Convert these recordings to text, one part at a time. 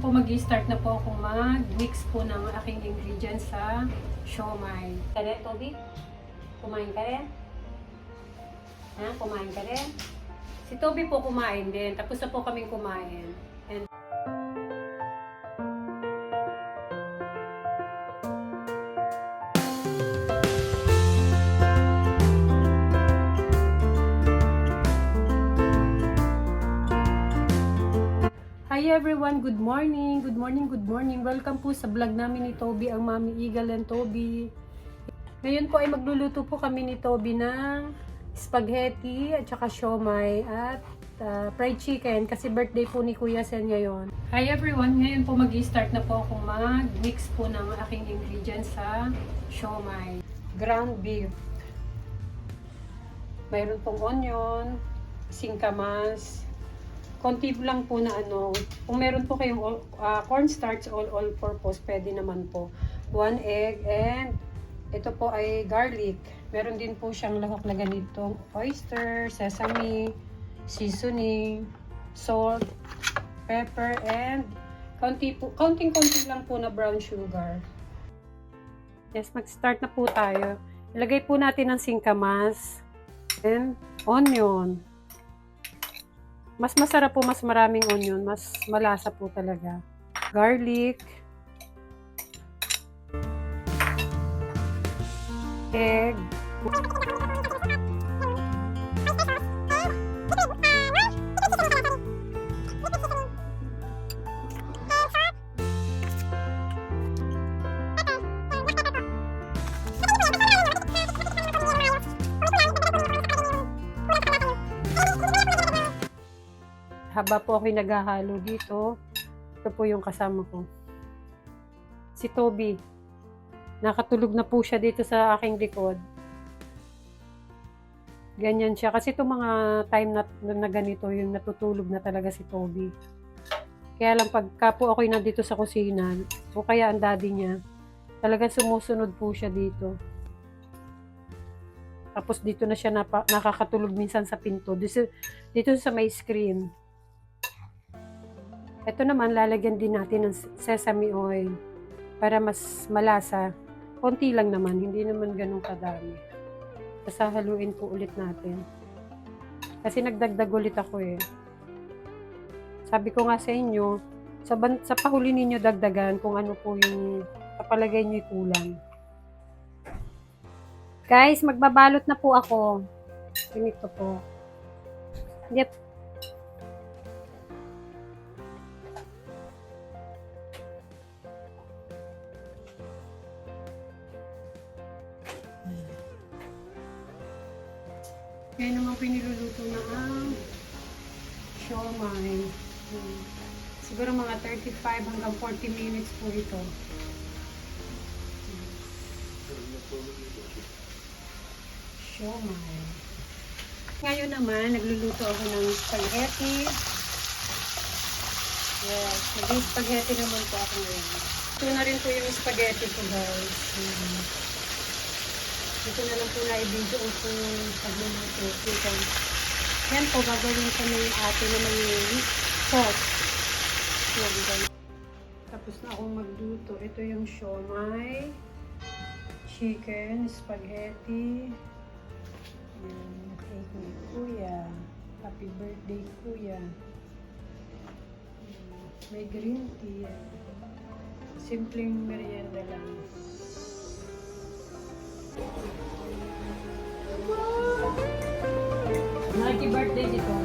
Ngayon po mag-start na po akong mag-mix po ng aking ingredients sa siomai. Kare, Toby? Kumain ka rin? Ha? Kumain ka rin? Si Toby po kumain din. Tapos na po kaming kumain. And hi everyone, good morning, good morning, good morning. Welcome po sa vlog namin ni Toby, ang Mommy Eagle and Toby. Ngayon po ay magluluto po kami ni Toby ng spaghetti at saka siomai at fried chicken kasi birthday po ni Kuya Sen ngayon. Hi everyone, ngayon po mag-start na po akong mag-mix po ng aking ingredients sa siomai. Ground beef. Mayroon pong onion, singkamas, konti lang po na kung meron po kayong cornstarch all-purpose, pwede naman po. 1 egg and ito po ay garlic. Meron din po siyang lahok na ganitong oyster, sesame, seasoning, salt, pepper, and konting-konti lang po na brown sugar. Yes, mag-start na po tayo. Ilagay po natin ang singkamas and onion. Mas masarap po, mas maraming onion, mas malasa po talaga. Garlic, egg, haba po ako'y naghahalo dito. Ito po yung kasama ko. Si Toby. Nakatulog na po siya dito sa aking likod. Ganyan siya. Kasi itong mga time na ganito, yung natutulog na talaga si Toby. Kaya lang pagka po ako'y nandito sa kusina, o kaya ang daddy niya, talagang sumusunod po siya dito. Tapos dito na siya nakakatulog minsan sa pinto. Dito sa may screen. Ito naman, lalagyan din natin ng sesame oil para mas malasa. Konti lang naman, hindi naman ganun kadami. Basta haluin po ulit natin. Kasi nagdagdag ulit ako eh. Sabi ko nga sa inyo, sa pahuli ninyo dagdagan kung ano po yung kapalagay nyo kulang. Guys, magbabalot na po ako. Ganito po. Yep. Kaya naman piniluluto na ang siomai. Siguro mga 35 hanggang 40 minutes po ito. Siomai. Ngayon naman, nagluluto ako ng spaghetti. Yes, nag-spaghetti naman po ako ngayon. Ito na rin po yung spaghetti ko, guys. Dito na lang po na-i-video kung pagluluto. Yan po, gagawin ko na yung ate na may sauce. Tapos na akong magluto. Ito yung siomai, chicken, spaghetti. Yan, cake ni Kuya. Happy birthday, Kuya. May green tea. Simpleng merienda lang. Happy birthday dito.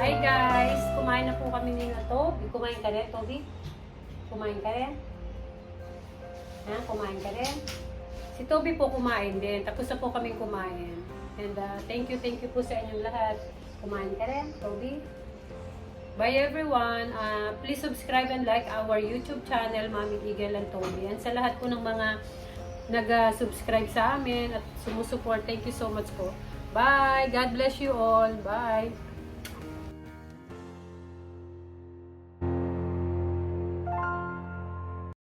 Hi guys! Kumain na po kami nila Toby. Kumain ka rin, Toby? Kumain ka rin? Ha? Kumain ka rin? Si Toby po kumain din. Tapos na po kaming kumain. And thank you po sa inyong lahat. Kumain ka rin, Toby? Bye everyone! Please subscribe and like our YouTube channel, Mommy Eagle and Toby. And sa lahat po ng mga nag-subscribe sa amin at sumusuport, thank you so much po. Bye! God bless you all! Bye!